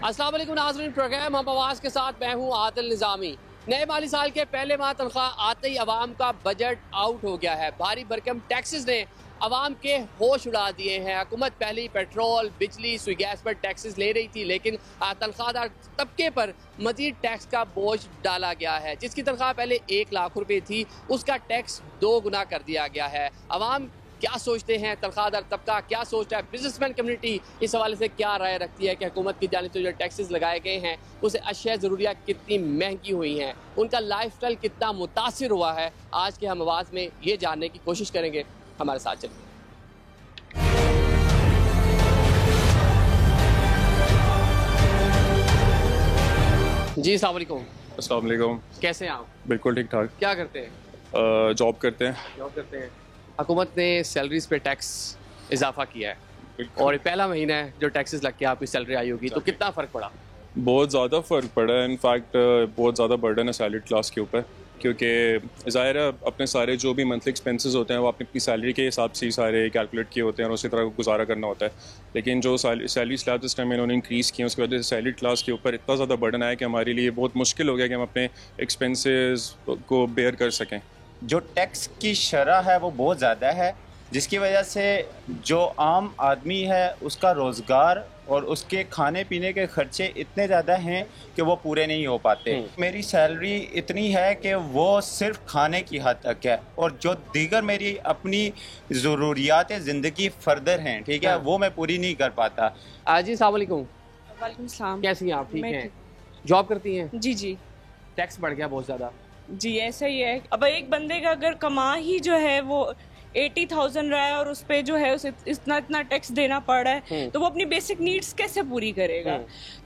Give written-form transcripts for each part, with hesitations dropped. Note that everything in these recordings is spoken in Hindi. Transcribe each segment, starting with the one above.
अस्सलाम वालेकुम नाज़रीन, प्रोग्राम हम आवाज़ के साथ मैं हूँ आदिल निज़ामी। नए माली साल के पहले माह तनख्वाह आते ही अवाम का बजट आउट हो गया है। भारी भरकम टैक्सेस ने अवाम के होश उड़ा दिए हैं। हुकूमत पहले ही पेट्रोल, बिजली, सुई गैस पर टैक्सेस ले रही थी, लेकिन तनख्वाहदार तबके पर मजीद टैक्स का बोझ डाला गया है। जिसकी तनख्वाह पहले 1 लाख रुपए थी, उसका टैक्स 2 गुना कर दिया गया है। अवाम क्या सोचते हैं, तनख्वाहदार तबका क्या सोचता है, बिजनेसमैन कम्युनिटी इस हवाले से क्या राय रखती है कि हुकूमत की जानिब से जो टैक्सेस लगाए गए हैं उसे अशिया ज़रूरियात कितनी महंगी हुई हैं, उनका लाइफ स्टाइल कितना मुतासिर हुआ है। आज के हम आवाज़ में ये जानने की कोशिश करेंगे। हमारे साथ चलिए। जी अस्सलाम वालेकुम। अस्सलाम वालेकुम। कैसे हैं आप? बिल्कुल ठीक ठाक। क्या करते हैं? जॉब करते हैं। जॉब करते हैं। हुकूमत ने सैलरीज पे टैक्स इजाफा किया है और ये पहला महीना है जो टैक्सेस लग के आपकी सैलरी आई होगी, तो कितना फ़र्क पड़ा? बहुत ज़्यादा फ़र्क पड़ा है। इनफैक्ट बहुत ज़्यादा बर्डन है सैलरीड क्लास के ऊपर, क्योंकि ज़ाहिर है अपने सारे जो भी मंथली एक्सपेंसेस होते हैं वो अपनी सैलरी के हिसाब से ही सारे कैलकुलेट किए होते हैं और उसी तरह गुजारा करना होता है। लेकिन जो सैलरी स्लैब इस टाइम इन्होंने इंक्रीज़ किए, उसकी वजह से सैलरी क्लास के ऊपर इतना ज़्यादा बर्डन आया कि हमारे लिए बहुत मुश्किल हो गया कि हम अपने एक्सपेंसेस को बेयर कर सकें। जो टैक्स की शरह है वो बहुत ज़्यादा है, जिसकी वजह से जो आम आदमी है उसका रोज़गार और उसके खाने पीने के खर्चे इतने ज़्यादा हैं कि वो पूरे नहीं हो पाते। मेरी सैलरी इतनी है कि वो सिर्फ खाने की हद तक है और जो दीगर मेरी अपनी ज़रूरियात ज़िंदगी फर्दर हैं, ठीक है, वो मैं पूरी नहीं कर पाता। जी अस्सलाम वालेकुम। वालेकुम सलाम। कैसी हैं आप? ठीक मैं हैं? जॉब करती हैं? जी जी टैक्स बढ़ गया बहुत ज़्यादा। जी ऐसा ही है। अब एक बंदे का अगर कमा ही जो है वो 80,000 रहा है और उस पे जो है उसे इतना इतना टैक्स देना पड़ रहा है, तो वो अपनी बेसिक नीड्स कैसे पूरी करेगा?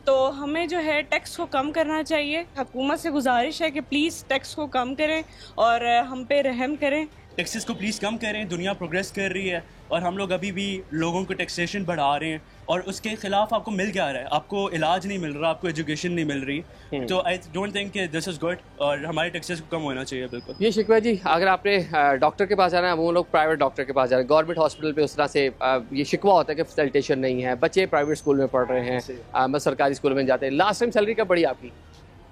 तो हमें जो है टैक्स को कम करना चाहिए। हुकूमत से गुजारिश है कि प्लीज़ टैक्स को कम करें और हम पे रहम करें। टैक्सेस को प्लीज़ कम करें। दुनिया प्रोग्रेस कर रही है और हम लोग अभी भी लोगों को टैक्सेशन बढ़ा रहे हैं और उसके खिलाफ आपको मिल क्या रहा है? आपको इलाज नहीं मिल रहा, आपको एजुकेशन नहीं मिल रही। तो I don't think this is good और हमारे टैक्सेस को कम होना चाहिए। बिल्कुल ये शिकवा जी, अगर आपने डॉक्टर के पास जाना है, वो लोग प्राइवेट डॉक्टर के पास जा रहे हैं, गवर्नमेंट हॉस्पिटल पे उस तरह से ये शिकवा होता है कि फैसिलिटेशन नहीं है, बच्चे प्राइवेट स्कूल में पढ़ रहे हैं, बस सरकारी स्कूल में जाते हैं। लास्ट टाइम सैलरी कब बढ़ी आपकी?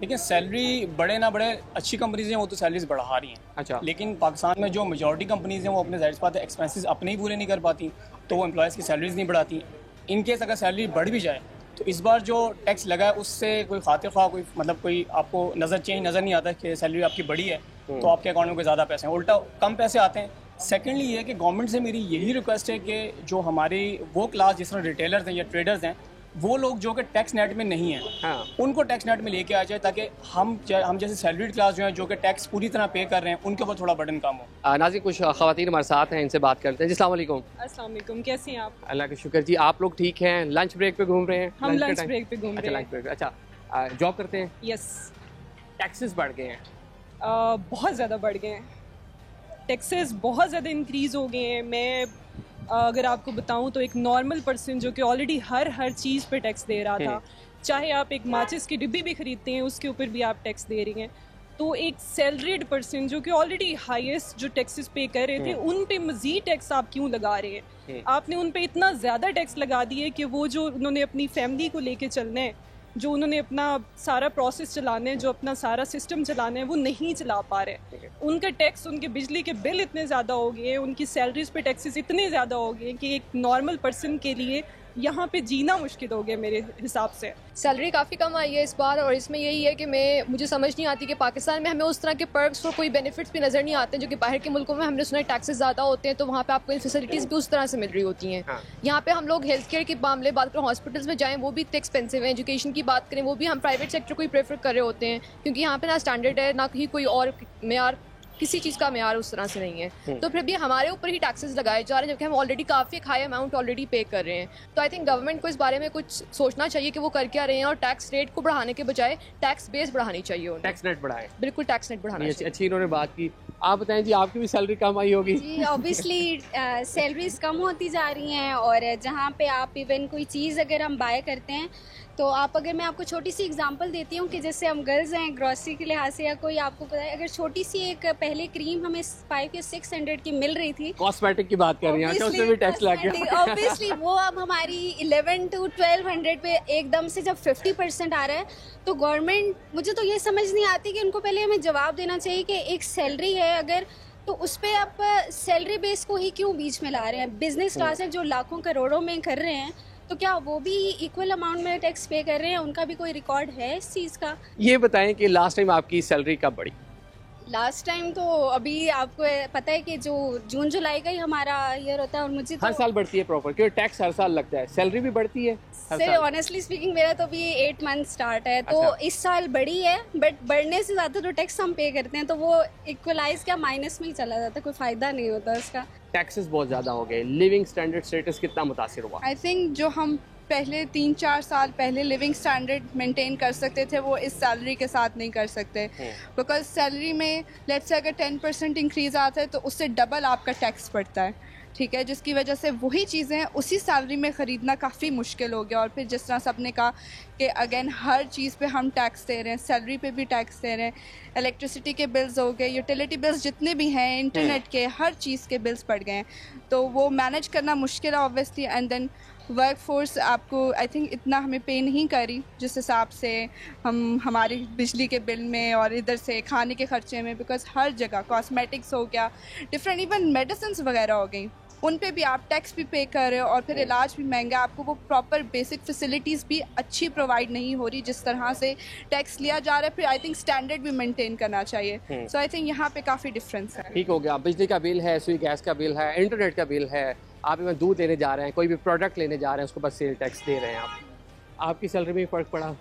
देखिए, सैलरी बढ़े ना बढ़े, अच्छी कंपनीज हैं वो तो सैलरीज बढ़ा रही हैं। अच्छा। लेकिन पाकिस्तान में जो मेजॉरिटी कंपनीज हैं वो अपने ज़ाहिर सी बात है एक्सपेंसेस अपने ही पूरे नहीं कर पाती, तो वो एम्प्लॉयज़ की सैलरीज नहीं बढ़ाती। इनकेस अगर सैलरी बढ़ भी जाए तो इस बार जो टैक्स लगा है उससे कोई खातिर ख्वाह कोई मतलब कोई आपको चेंज नज़र नहीं आता कि सैलरी आपकी बढ़ी है तो आपके अकाउंट में कोई ज़्यादा पैसे हैं, उल्टा कम पैसे आते हैं। सेकेंडली ये है कि गवर्नमेंट से मेरी यही रिक्वेस्ट है कि जो हमारी वो क्लास जिस तरह रिटेलर्स हैं या ट्रेडर्स हैं, वो लोग जो कि टैक्स नेट में नहीं हैं, हाँ, उनको टैक्स नेट में लेके आ जाए, ताकि हम जैसे सैलरीड क्लास जो है जो कि टैक्स पूरी तरह पे कर रहे हैं उनके ऊपर थोड़ा बर्डन कम हो। नाज़रीन, कुछ ख़वातीन हमारे साथ हैं, इनसे बात करते हैं। जी अस्सलाम वालेकुम। अस्सलाम वालेकुम। कैसी हैं आप? अल्लाह का शुक्र जी। आप लोग ठीक हैं? लंच ब्रेक पे घूम रहे हैं? हम के लंच टाइम? ब्रेक पे घूम अच्छा, रहे लंच हैं। ब्रेक। अच्छा, जॉब करते हैं? यस। टैक्सेस बढ़ गए हैं। बहुत ज़्यादा बढ़ गए हैं। टैक्सेस बहुत ज़्यादा इंक्रीज़ हो गए हैं। मैं अगर आपको बताऊं तो एक नॉर्मल पर्सन जो कि ऑलरेडी हर चीज़ पे टैक्स दे रहा था, चाहे आप एक माचिस की डिब्बी भी खरीदते हैं उसके ऊपर भी आप टैक्स दे रही हैं, तो एक सैलरीड पर्सन जो कि ऑलरेडी हाईएस्ट जो टैक्सेस पे कर रहे थे उन पे मज़ीद टैक्स आप क्यों लगा रहे हैं? आपने उन पे इतना ज़्यादा टैक्स लगा दिए कि वो जो उन्होंने अपनी फैमिली को लेके चलना है, जो उन्होंने अपना सारा प्रोसेस चलाना है, जो अपना सारा सिस्टम चलाना है, वो नहीं चला पा रहे। उनका टैक्स, उनके बिजली के बिल इतने ज़्यादा हो गए, उनकी सैलरीज पे टैक्सेस इतने ज़्यादा हो गए कि एक नॉर्मल पर्सन के लिए यहाँ पे जीना मुश्किल हो गया मेरे हिसाब से। सैलरी काफ़ी कम आई है इस बार, और इसमें यही है कि मुझे समझ नहीं आती कि पाकिस्तान में हमें उस तरह के पर्क्स और कोई बेनिफिट्स भी नज़र नहीं आते जो कि बाहर के मुल्कों में हमने सुना है टैक्सेस ज़्यादा होते हैं तो वहाँ पे आपको इन फैसिलिटीज़ भी उस तरह से मिल रही होती हैं। यहाँ पे हम लोग हेल्थ केयर के मामले बात करें, हॉस्पिटल्स में जाएँ वो भी इतने एक्सपेंसिव हैं, एजुकेशन की बात करें वो भी हम प्राइवेट सेक्टर को ही प्रेफर कर रहे होते हैं, क्योंकि यहाँ पे ना स्टैंडर्ड है ना ही कोई और मेयार, किसी चीज़ का मेयार उस तरह से नहीं है। तो फिर भी हमारे ऊपर ही टैक्सेस लगाए जा रहे हैं जबकि हम ऑलरेडी काफ़ी एक हाई अमाउंट ऑलरेडी पे कर रहे हैं। तो आई थिंक गवर्नमेंट को इस बारे में कुछ सोचना चाहिए कि वो कर क्या रहे हैं, और टैक्स रेट को बढ़ाने के बजाय टैक्स बेस बढ़ानी चाहिए। टैक्स नेट बढ़ाएं। बिल्कुल टैक्स नेट बढ़ाना चाहिए। अच्छी इन्होंने बात की। आप बताएं जी, आपकी भी सैलरी कम आई होगी? जी ऑब्वियसली सैलरीज कम होती जा रही हैं, और जहाँ पे आप इवन कोई चीज़ अगर हम बाय करते हैं तो आप, अगर मैं आपको छोटी सी एग्जांपल देती हूँ कि जैसे हम गर्ल्स हैं, ग्रॉसरी के लिहाज से या कोई आपको पता है, अगर छोटी सी एक पहले क्रीम हमें 5 या 600 की मिल रही थी, कॉस्मेटिक की बात कर रही हैं, उसमें भी टैक्स लग गया। ऑब्वियसली वो अब हमारी 11 to 1200 पे एकदम से जब 50% आ रहा है, तो गवर्नमेंट, मुझे तो ये समझ नहीं आती कि उनको पहले हमें जवाब देना चाहिए कि एक सैलरी है अगर, तो उस पर आप सैलरी बेस को ही क्यों बीच में ला रहे हैं? बिजनेस क्लास है जो लाखों करोड़ों में कर रहे हैं, तो क्या वो भी इक्वल अमाउंट में टैक्स पे कर रहे हैं? उनका भी कोई रिकॉर्ड है इस चीज़ का? ये बताएं कि लास्ट टाइम आपकी सैलरी कब बढ़ी? लास्ट टाइम तो अभी आपको पता है कि जो जून जुलाई का ही हमारा ईयर होता है, और मुझे हर तो साल बढ़ती है प्रॉपर, क्योंकि टैक्स हर साल लगता है, सैलरी भी बढ़ती है हर से साल। ऑनेस्टली स्पीकिंग मेरा तो अभी 8 मंथ स्टार्ट है, तो अच्छा। इस साल बढ़ी है, बट बढ़ने से ज़्यादा जो टैक्स हम पे करते हैं तो वो इक्वलाइज क्या माइनस में ही चला जाता है, कोई फ़ायदा नहीं होता उसका। टैक्सेस बहुत ज़्यादा हो गए, लिविंग स्टैंडर्ड स्टेटस कितना मुतासिर हुआ? आई थिंक जो हम पहले 3-4 साल पहले लिविंग स्टैंडर्ड मेंटेन कर सकते थे वो इस सैलरी के साथ नहीं कर सकते, बिकॉज सैलरी में लेट्स से अगर 10% इंक्रीज़ आता है तो उससे डबल आपका टैक्स पड़ता है, ठीक है, जिसकी वजह से वही चीज़ें उसी सैलरी में ख़रीदना काफ़ी मुश्किल हो गया। और फिर जिस तरह से आपने कहा कि अगेन हर चीज़ पे हम टैक्स दे रहे हैं, सैलरी पे भी टैक्स दे रहे हैं, इलेक्ट्रिसिटी के बिल्स हो गए, यूटिलिटी बिल्स जितने भी हैं, इंटरनेट के, हर चीज़ के बिल्स पड़ गए हैं, तो वो मैनेज करना मुश्किल है obviously. And then work force आपको आई थिंक इतना हमें पे नहीं करी जिस हिसाब से हम हमारी बिजली के बिल में और इधर से खाने के खर्चे में, बिकॉज हर जगह कॉस्मेटिक्स हो गया, डिफरेंट इवन मेडिसिन वगैरह हो गई, उन पे भी आप टैक्स भी पे कर रहे हो, और फिर इलाज भी महंगा, आपको वो प्रॉपर बेसिक फैसिलिटीज़ भी अच्छी प्रोवाइड नहीं हो रही जिस तरह से टैक्स लिया जा रहा है। फिर आई थिंक स्टैंडर्ड भी मेंटेन करना चाहिए, सो आई थिंक यहाँ पे काफ़ी डिफरेंस है। ठीक हो गया, बिजली का बिल है, सुई गैस का बिल है, इंटरनेट का बिल है, आप इवन दूध लेने जा रहे हैं, कोई भी प्रोडक्ट लेने जा रहे हैं, उसको बस सेल टैक्स दे रहे हैं आप, आपकी सैलरी में फ़र्क पड़ा?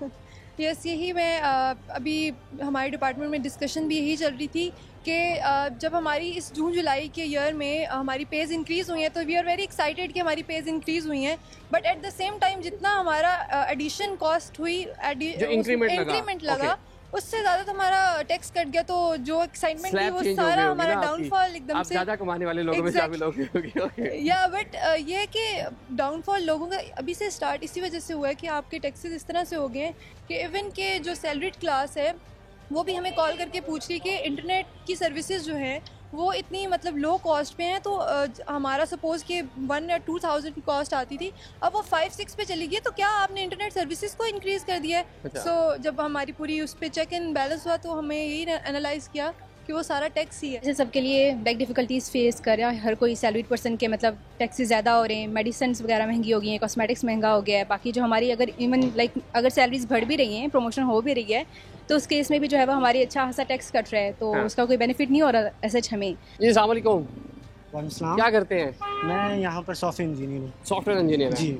यस, यही मैं अभी हमारे डिपार्टमेंट में डिस्कशन भी यही चल रही थी कि जब हमारी इस जून जुलाई के ईयर में हमारी पेज इंक्रीज़ हुई हैं, तो वी आर वेरी एक्साइटेड कि हमारी पेज इंक्रीज़ हुई हैं, but at the same time जितना हमारा एडिशन कॉस्ट हुई, जो इंक्रीमेंट लगा उससे ज़्यादा तो हमारा टैक्स कट गया, तो जो एक्साइटमेंट थी वो सारा हमारा डाउनफॉल एकदम से ज़्यादा कमाने वाले लोगों में शामिल हो गए। या बट ये कि डाउनफॉल लोगों का अभी से स्टार्ट इसी वजह से हुआ है कि आपके टैक्सेस इस तरह से हो गए हैं कि इवन के जो सैलरीड क्लास है वो भी हमें कॉल करके पूछ रही कि इंटरनेट की सर्विसेज जो हैं वो इतनी मतलब लो कॉस्ट पे हैं, तो हमारा सपोज़ कि 1 या 2,000 की कॉस्ट आती थी, अब वो 5-6 पे चली गई, तो क्या आपने इंटरनेट सर्विसेज को इंक्रीज़ कर दिया है? सो जब हमारी पूरी उस पर चेक एंड बैलेंस हुआ तो हमें यही एनालाइज़ किया कि वो सारा टैक्स ही है। जैसे सबके लिए लाइक डिफ़िकल्टीज़ फेस कर रहा है हर कोई, सैलरीड पर्सन के मतलब टैक्सेस ज़्यादा हो रहे हैं, मेडिसिन वगैरह महंगी हो गई हैं, कॉस्मेटिक्स महंगा हो गया है, बाकी जो हमारी अगर इवन लाइक अगर सैलरीज बढ़ भी रही हैं, प्रमोशन हो भी रही है, तो उस केस में भी जो है वो हमारी अच्छा खासा टैक्स कट रहा है, तो उसका कोई बेनिफिट नहीं हो रहा ऐसा हमें। जी अस्सलाम वालेकुम, क्या करते हैं? मैं यहाँ पर सॉफ्टवेयर इंजीनियर हूँ। सॉफ्टवेयर इंजीनियर जी।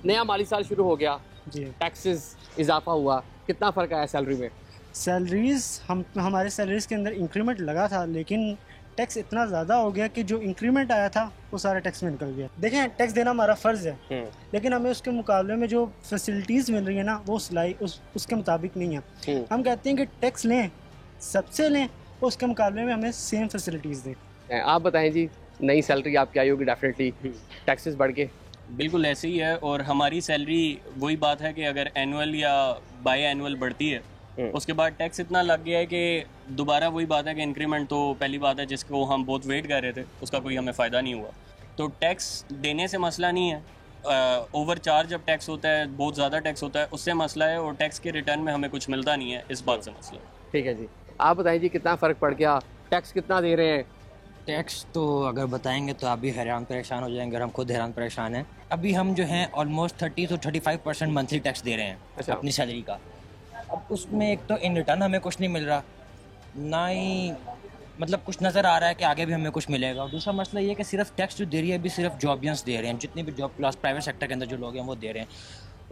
नया माली साल शुरू हो गया जी, टैक्सेस इजाफा हुआ, कितना फ़र्क आया सैलरी में? सैलरीज हमारे सैलरीज के अंदर इंक्रीमेंट लगा था, लेकिन टैक्स इतना ज़्यादा हो गया कि जो इंक्रीमेंट आया था वो सारा टैक्स में निकल गया। देखें, टैक्स देना हमारा फ़र्ज़ है, लेकिन हमें उसके मुकाबले में जो फैसिलिटीज़ मिल रही है ना वो उसके मुताबिक नहीं है। हम कहते हैं कि टैक्स लें, सबसे लें, और उसके मुकाबले में हमें सेम फैसिलिटीज़ दें। आप बताएं जी, नई सैलरी आपकी आई होगी डेफिनेटली, टैक्सेस बढ़ के? बिल्कुल ऐसे ही है, और हमारी सैलरी वही बात है कि अगर एनुअल या बाई एनुअल बढ़ती है उसके बाद टैक्स इतना लग गया है कि दोबारा वही बात है कि इंक्रीमेंट तो पहली बात है जिसको हम बहुत वेट कर रहे थे, उसका कोई हमें फ़ायदा नहीं हुआ। तो टैक्स देने से मसला नहीं है, ओवर चार्ज जब टैक्स होता है, बहुत ज़्यादा टैक्स होता है, उससे मसला है, और टैक्स के रिटर्न में हमें कुछ मिलता नहीं है, इस बात से मसला है। ठीक है जी, आप बताइए जी कितना फ़र्क पड़ गया, टैक्स कितना दे रहे हैं? टैक्स तो अगर बताएंगे तो आप भी हैरान परेशान हो जाएंगे, और हम खुद हैरान परेशान हैं। अभी हम जो हैं ऑलमोस्ट 30 to 35% मंथली टैक्स दे रहे हैं अपनी सैलरी का। अब उसमें एक तो इन रिटर्न हमें कुछ नहीं मिल रहा, ना ही मतलब कुछ नज़र आ रहा है कि आगे भी हमें कुछ मिलेगा। और दूसरा मसला ये है कि सिर्फ टैक्स जो दे रही है अभी सिर्फ जॉबियंस दे रहे हैं, जितने भी जॉब क्लास प्राइवेट सेक्टर के अंदर जो लोग हैं वो दे रहे हैं,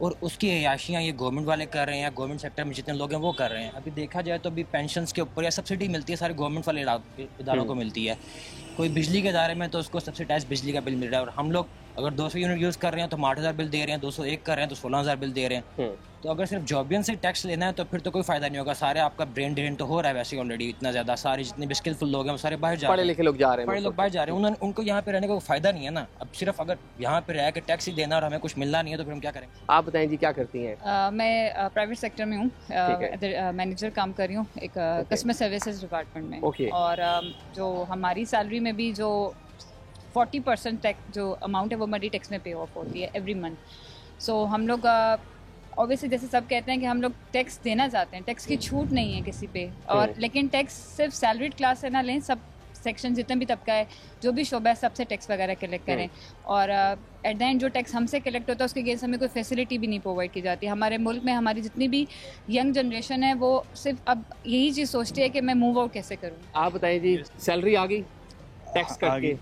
और उसकी अयाशियाँ ये गवर्नमेंट वाले कर रहे हैं, या गवर्नमेंट सेक्टर में जितने लोग हैं वो कर रहे हैं। अभी देखा जाए तो अभी पेंशन्स के ऊपर या सब्सिडी मिलती है सारे गवर्नमेंट वाले इदारों को मिलती है, कोई बिजली के इदारे में तो उसको सब्सिडाइज बिजली का बिल मिल रहा है, और हम लोग अगर 200 यूनिट यूज़ कर रहे हैं तो हम 8,000 बिल दे रहे हैं, 201 कर रहे हैं तो 16,000 बिल दे रहे हैं। तो अगर सिर्फ जॉबियन से टैक्स लेना है तो फिर तो कोई फ़ायदा नहीं होगा। सारे आपका ब्रेन ड्रेन तो हो रहा है वैसे ऑलरेडी इतना ज़्यादा, सारे जितने भी स्किलफुल लोग हैं वो सारे बाहर जा रहे हैं, पढ़े लिखे लोग जा रहे हैं, पढ़े लोग बाहर जा रहे हैं, उनको यहाँ पे रहने का कोई फ़ायदा नहीं है ना। अब सिर्फ अगर यहाँ पे रह के टैक्स ही देना और हमें कुछ मिलना नहीं है तो फिर हम क्या करेंगे। आप बताएं जी क्या करती हैं? मैं प्राइवेट सेक्टर में हूँ, मैनेजर काम कर रही हूँ एक कस्टमर सर्विसेज डिपार्टमेंट में। और जो हमारी सैलरी में भी जो 40% टैक्स जो अमाउंट है वो हमारी टैक्स में पे ऑफ होती है एवरी मंथ। सो हम लोग ऑब्वियसली जैसे सब कहते हैं कि हम लोग टैक्स देना चाहते हैं, टैक्स की छूट नहीं है किसी पे, और लेकिन टैक्स सिर्फ सैलरीड क्लास से ना लें, सब सेक्शन जितना भी तबका है जो भी शोबा है सबसे टैक्स वगैरह कलेक्ट करें। और एट द एंड जो टैक्स हमसे कलेक्ट होता है उसके अगेंस्ट हमें कोई फैसिलिटी भी नहीं प्रोवाइड की जाती। हमारे मुल्क में हमारी जितनी भी यंग जनरेशन है वो सिर्फ अब यही चीज़ सोचती है कि मैं मूव आउट कैसे करूँ। आप बताएं जी, सैलरी आ गई टैक्स करके,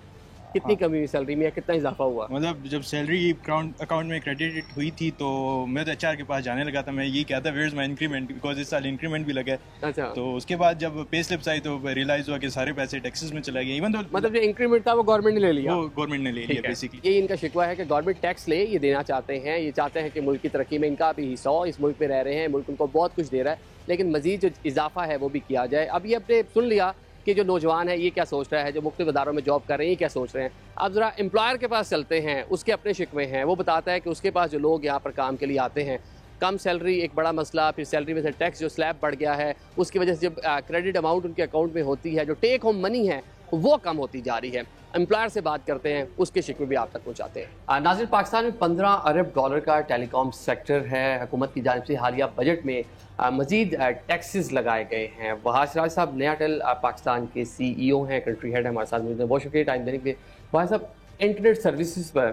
कितनी कमी हुई सैलरी में या कितना इजाफा हुआ? मतलब जब सैलरी अकाउंट में क्रेडिट हुई थी तो मैं तो एचआर के पास जाने लगा था, मैं ये कहता where is my increment, because इस साल इंक्रीमेंट भी लगा है। अच्छा। तो उसके बाद जब पे स्लिप्स आई तो रियलाइज हुआ कि सारे पैसे टैक्सेस में चला गया। इवन तो मतलब जो इंक्रीमेंट था वो गवर्नमेंट ने ले लिया, वो गवर्नमेंट ने ले लिया बेसिकली। ये इनका शिकवा है कि गवर्नमेंट टैक्स ले, ये देना चाहते हैं, ये चाहते हैं कि मुल्क की तरक्की में इनका भी हिस्सा हो, इस मुल्क में रह रहे हैं, मुल्क उनको बहुत कुछ दे रहा है, लेकिन मजीद जो इजाफा है वो भी किया जाए। अब ये अपने सुन लिया कि जो नौजवान है ये क्या सोच रहा है, जो मुख्तलिफ इदारों में जॉब कर रहे हैं ये क्या सोच रहे हैं। अब ज़रा एम्प्लॉयर के पास चलते हैं, उसके अपने शिकवे हैं। वो बताता है कि उसके पास जो लोग यहाँ पर काम के लिए आते हैं, कम सैलरी एक बड़ा मसला, फिर सैलरी में से टैक्स जो स्लैब बढ़ गया है उसकी वजह से जब क्रेडिट अमाउंट उनके अकाउंट में होती है, जो टेक होम मनी है वो कम होती जा रही है। एम्प्लॉयर से बात करते हैं, उसके शिकवे भी आप तक पहुँचाते हैं। नाज़रीन, पाकिस्तान में 15 अरब डॉलर का टेलीकॉम सेक्टर है। हुकूमत की जानिब से हालिया बजट में मज़ीद टैक्सेस लगाए गए हैं। वहाज सिराज साहब नयाटेल पाकिस्तान के CEO हैं, कंट्री हेड हमारे साथ मौजूद हैं। बहुत शुक्रिया टाइम देने के लिए। वहाज साहब, इंटरनेट सर्विसेज पर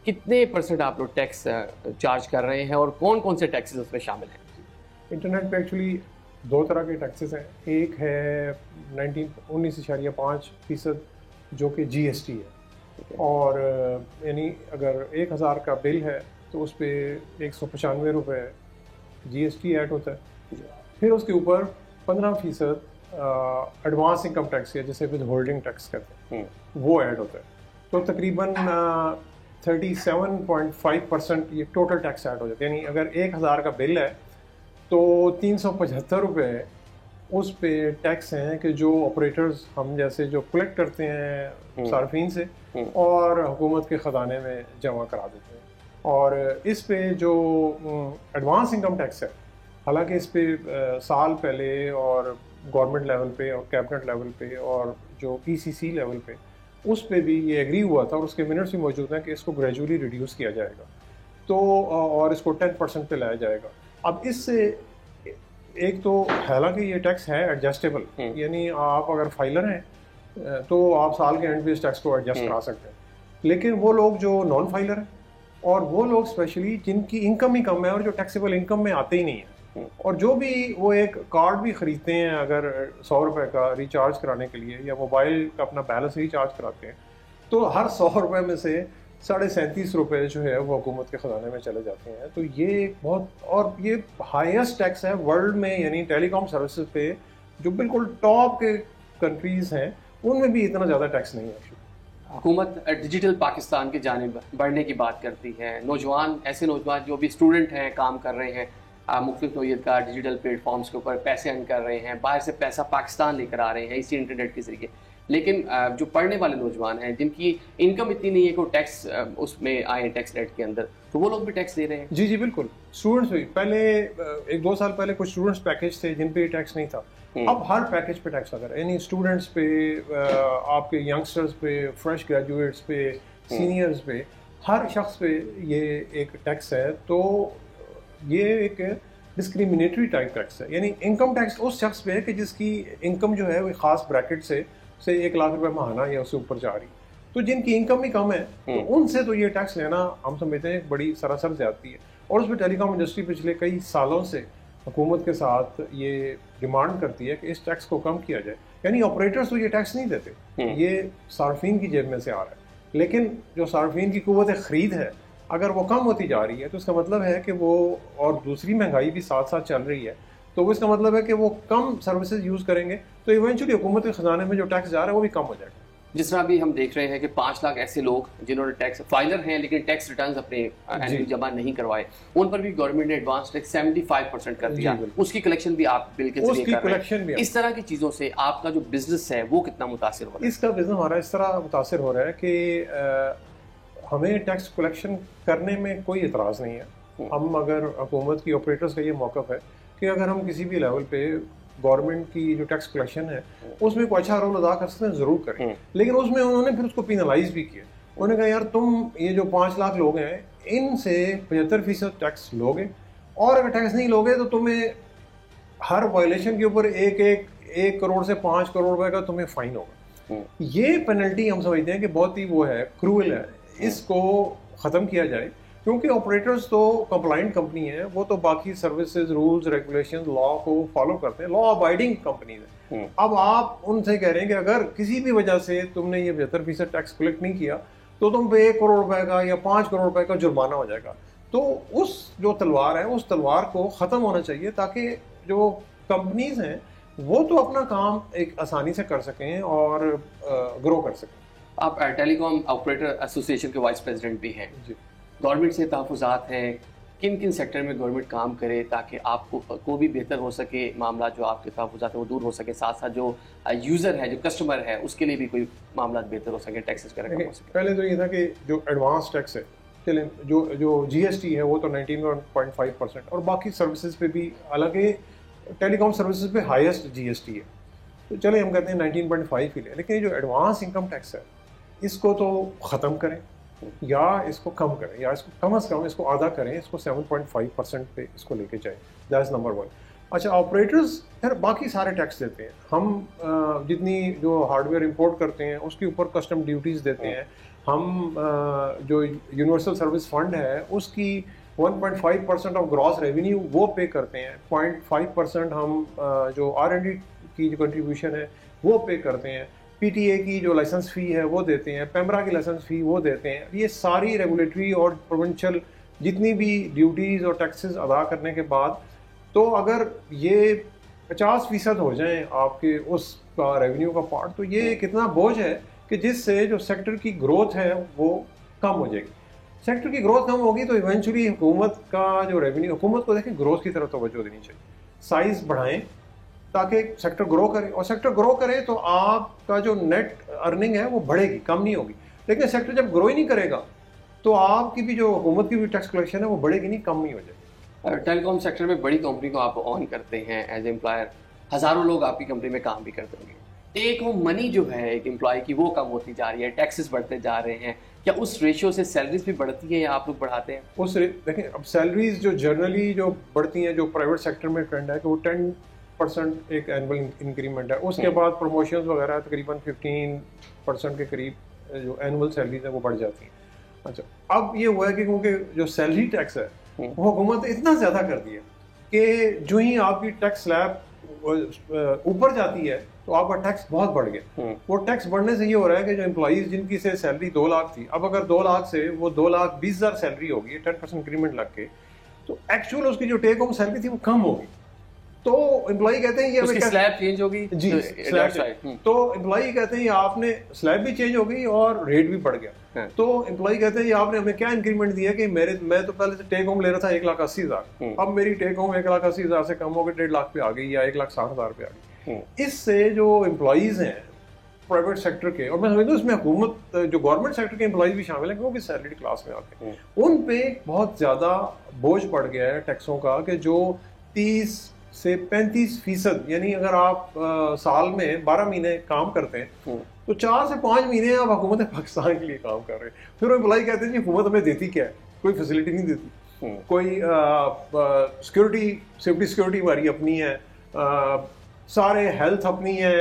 कितने % आप लोग टैक्स चार्ज कर रहे हैं और कौन कौन से टैक्सेस उसमें शामिल हैं? इंटरनेट पे एक्चुअली 2 तरह के टैक्सेस हैं। एक है 19.5% जो कि GST है, और यानी अगर 1000 का बिल है तो उस पर 195 रुपये GST ऐड होता है। फिर उसके ऊपर 15% एडवांस इनकम टैक्स है जिसे विद होल्डिंग टैक्स कहते हैं, वो ऐड होता है। तो तकरीबन 37.5% ये टोटल टैक्स ऐड हो जाता है। यानी अगर 1000 का बिल है तो 375 रुपये उस पे टैक्स हैं कि जो ऑपरेटर्स हम जैसे जो कलेक्ट करते हैं सार्फिन से और हुकूमत के ख़जाने में जमा करा देते हैं। और इस पे जो एडवांस इनकम टैक्स है, हालांकि इस पे साल पहले और गवर्नमेंट लेवल पे और कैबिनेट लेवल पे और जो PCC लेवल पे उस पे भी ये एग्री हुआ था और उसके मिनट्स भी मौजूद हैं कि इसको ग्रेजुअली रिड्यूस किया जाएगा, तो और इसको 10% पे लाया जाएगा। अब इससे एक तो हालांकि ये टैक्स है एडजस्टेबल, यानी आप अगर फाइलर हैं तो आप साल के एंड पे इस टैक्स को एडजस्ट करा सकते हैं, लेकिन वो लोग जो नॉन फाइलर हैं और वो लोग स्पेशली जिनकी इनकम ही कम है और जो टैक्सेबल इनकम में आते ही नहीं है, और जो भी वो एक कार्ड भी ख़रीदते हैं अगर 100 रुपये का रिचार्ज कराने के लिए या मोबाइल का अपना बैलेंस रिचार्ज कराते हैं, तो हर 100 रुपये में से 37.5 रुपये जो है वो हुकूमत के ख़जाने में चले जाते हैं। तो ये एक बहुत, और ये हाईएस्ट टैक्स है वर्ल्ड में, यानी टेलीकॉम सर्विसेज पे जो बिल्कुल टॉप के कंट्रीज़ हैं उनमें भी इतना ज़्यादा टैक्स नहीं है। हुकूमत डिजिटल पाकिस्तान की जानिब बढ़ने की बात करती है। नौजवान, ऐसे नौजवान जो भी स्टूडेंट हैं, काम कर रहे हैं मुख्तलिफ नौइयत का डिजिटल प्लेटफॉर्म्स के ऊपर, पैसे अर्न कर रहे हैं, बाहर से पैसा पाकिस्तान लेकर आ रहे हैं इसी इंटरनेट के ज़रिए, लेकिन जो पढ़ने वाले नौजवान हैं जिनकी इनकम इतनी नहीं है कि वो टैक्स उसमें आए टैक्स रेट के अंदर, तो वो लोग भी टैक्स दे रहे हैं। जी बिल्कुल। स्टूडेंट्स भी पहले 1-2 साल पहले कुछ स्टूडेंट्स पैकेज थे जिन पे टैक्स नहीं था, अब हर पैकेज पे टैक्स लगा रहा है, यानी स्टूडेंट्स पे, आपके यंगस्टर्स पे, फ्रेश ग्रेजुएट्स पे, सीनियर्स पे, हर शख्स पे ये एक टैक्स है। तो ये एक डिस्क्रिमिनेटरी टाइप टैक्स है, यानी इनकम टैक्स उस शख्स पे है कि जिसकी इनकम जो है वो ख़ास ब्रैकेट से 1 लाख रुपए महाना या उससे ऊपर जा रही, तो जिनकी इनकम ही कम है तो उनसे तो ये टैक्स लेना हम समझते हैं बड़ी सरासर ज्यादती है। और उस पर टेलीकॉम इंडस्ट्री पिछले कई सालों से हुकूमत के साथ ये डिमांड करती है कि इस टैक्स को कम किया जाए, यानी ऑपरेटर्स तो ये टैक्स नहीं देते, ये सार्फिन की जेब में से आ रहा है, लेकिन जो सार्फिन की कुव्वत ख़रीद है अगर वो कम होती जा रही है तो इसका मतलब है कि वो, और दूसरी महंगाई भी साथ साथ चल रही है, तो इसका मतलब है कि वो कम सर्विसेज यूज़ करेंगे तो इवेंचुअली हुकूमत के ख़जाने में जो टैक्स जा रहा है वो भी कम हो जाएगा। जिस तरह भी हम देख रहे हैं कि 5 लाख ऐसे लोग जिन्होंने टैक्स फाइलर हैं लेकिन टैक्स रिटर्न्स अपने एनुअल जमा नहीं करवाए, उन पर भी गवर्नमेंट ने एडवांस टैक्स 75% कर दिया, उसकी कलेक्शन भी आप बिल के जरिए कर रहे हैं। इस तरह की चीज़ों से आपका जो बिजनेस है वो कितना मुतासिर हो रहा है? इसका बिजनेस हमारा इस तरह मुतासिर हो रहा है कि हमें टैक्स कलेक्शन करने में कोई एतराज़ नहीं है। हम अगर हुकूमत की ऑपरेटर्स का ये मौक़िफ़ है कि अगर हम किसी भी लेवल पे गवर्नमेंट की जो टैक्स कलेक्शन है उसमें कोई अच्छा रोल अदा कर सकते हैं, ज़रूर करें। लेकिन उसमें उन्होंने फिर उसको पिनलाइज भी किया। उन्होंने कहा यार तुम ये जो 5 लाख लोग हैं इनसे 75% टैक्स लोगे, और अगर टैक्स नहीं लोगे तो तुम्हें हर वायलेशन के ऊपर 1 करोड़ से 5 करोड़ रुपए का तुम्हें फाइन होगा। ये पेनल्टी हम समझते हैं कि बहुत ही वो है, क्रूअल है, इसको ख़त्म किया जाए। क्योंकि ऑपरेटर्स तो कंप्लाइंट कंपनी है, वो तो बाकी सर्विसेज, रूल्स, रेगुलेशंस, लॉ को फॉलो करते हैं, लॉ अबाइडिंग कंपनीज है। अब आप उनसे कह रहे हैं कि अगर किसी भी वजह से तुमने ये 75% टैक्स कलेक्ट नहीं किया तो तुम पे 1 करोड़ रुपए का या 5 करोड़ रुपए का जुर्माना हो जाएगा। तो उस जो तलवार है उस तलवार को ख़त्म होना चाहिए ताकि जो कंपनीज हैं वो तो अपना काम एक आसानी से कर सकें और ग्रो कर सकें। आप टेलीकॉम ऑपरेटर एसोसिएशन के वाइस प्रेसिडेंट भी हैं जी। गवर्नमेंट से तहफ़्फ़ुज़ात हैं, किन किन सेक्टर में गवर्नमेंट काम करे ताकि आपको को भी बेहतर हो सके, मामला जो आपके तहफ़्फ़ुज़ात है वो दूर हो सके, साथ साथ जो यूज़र है, जो कस्टमर है, उसके लिए भी कोई मामला बेहतर हो सके, टैक्सेस का रकम हो सके। पहले तो ये था कि जो एडवांस टैक्स है, चलें जो GST है वो तो 19.5% और बाकी सर्विसेज पे भी अलग है, टेलीकॉम सर्विसेज पे हाईएस्ट GST है, तो चले हम कहते हैं 19.5 ही ले। लेकिन जो एडवांस इनकम टैक्स है इसको तो ख़त्म करें या इसको कम करें या इसको कम से कम इसको आधा करें, इसको 7.5% पे इसको लेके जाएं। That's number 1। अच्छा, ऑपरेटर्स फिर बाकी सारे टैक्स देते हैं। हम जितनी जो हार्डवेयर इंपोर्ट करते हैं उसके ऊपर कस्टम ड्यूटीज़ देते हैं। हम जो यूनिवर्सल सर्विस फंड है उसकी 1.5% ऑफ ग्रॉस रेवेन्यू वो पे करते हैं। 0.5% हम जो R&D की जो कंट्रीब्यूशन है वो पे करते हैं। PTA की जो लाइसेंस फ़ी है वो देते हैं, पेमरा की लाइसेंस फ़ी वो देते हैं। ये सारी रेगुलेटरी और प्रोविंशियल जितनी भी ड्यूटीज़ और टैक्सेस अदा करने के बाद तो अगर ये 50% हो जाएं आपके उस रेवेन्यू का पार्ट, तो ये कितना बोझ है कि जिससे जो सेक्टर की ग्रोथ है वो कम हो जाएगी। सेक्टर की ग्रोथ कम होगी तो इवेंचुअली हुकूमत का जो रेवेन्यू, हुकूमत को देखें ग्रोथ की तरफ तवज्जो देनी चाहिए, साइज़ बढ़ाएं ताकि सेक्टर ग्रो करे, और सेक्टर ग्रो करे तो आपका जो नेट अर्निंग है वो बढ़ेगी, कम नहीं होगी। लेकिन सेक्टर जब ग्रो ही नहीं करेगा तो आपकी भी जो हुकूमत की भी टैक्स कलेक्शन है वो बढ़ेगी नहीं, कम नहीं हो जाएगी। टेलीकॉम सेक्टर में बड़ी कंपनी को आप ऑन करते हैं एज एम्प्लॉयर, हज़ारों लोग आपकी कंपनी में काम भी करते होंगे। टेक होम मनी जो है एक एम्प्लॉय की वो कम होती जा रही है, टैक्सेस बढ़ते जा रहे हैं, क्या उस रेशियो से सैलरीज भी बढ़ती है या आप लोग बढ़ाते हैं? उस देखें, अब सैलरीज जो जनरली जो बढ़ती हैं, जो प्राइवेट सेक्टर में ट्रेंड है कि वो 10% एक एनुअल इंक्रीमेंट है, उसके बाद प्रमोशंस वगैरह तकरीबन 15% के करीब जो एनुअल सैलरीज है वो बढ़ जाती हैं। अच्छा, अब ये हुआ है कि क्योंकि जो सैलरी टैक्स है वो हुकूमत इतना ज़्यादा कर दिया कि जो ही आपकी टैक्स स्लैब ऊपर जाती है तो आपका टैक्स बहुत बढ़ गया। वो टैक्स बढ़ने से ये हो रहा है कि जो एम्प्लॉइज जिनकी से सैलरी 2 लाख थी, अब अगर 2 लाख से वो 2,20,000 सैलरी होगी 10% इंक्रीमेंट लग के, तो एक्चुअल उसकी जो टेक होम सैलरी थी वो कम होगी। तो एम्प्लॉई कहते हैं ये उसकी स्लैब चेंज होगी जी, स्लैब तो एम्प्लॉई कहते हैं ये आपने स्लैब भी चेंज हो गई और रेट भी बढ़ गया। तो एम्प्लॉई कहते हैं ये आपने हमें क्या इंक्रीमेंट दिया कि मैं तो पहले से टेक होम ले रहा था 1,80,000, अब मेरी टेक होम 1,80,000 से कम हो गई 1.5 लाख पे आ गई या 1,60,000 पे आ गई। इससे जो एम्प्लॉइज हैं प्राइवेट सेक्टर के, और मैं समझता हूँ इसमें हुकूमत जो गवर्नमेंट सेक्टर के एम्प्लॉइज भी शामिल हैं कि वो भी सैलरी क्लास में आते हैं, उन पे बहुत ज़्यादा बोझ पड़ गया है टैक्सों का कि जो 30 से 35% यानी अगर आप साल में 12 महीने काम करते हैं तो 4 से 5 महीने आप हुकूमत पाकिस्तान के लिए काम कर रहे हैं। फिर वो एम्प्लॉई कहते हैं जी हुकूमत हमें देती क्या है, कोई फैसिलिटी नहीं देती, कोई सिक्योरिटी सेफ्टी सिक्योरिटी हमारी अपनी है, सारे हेल्थ अपनी है,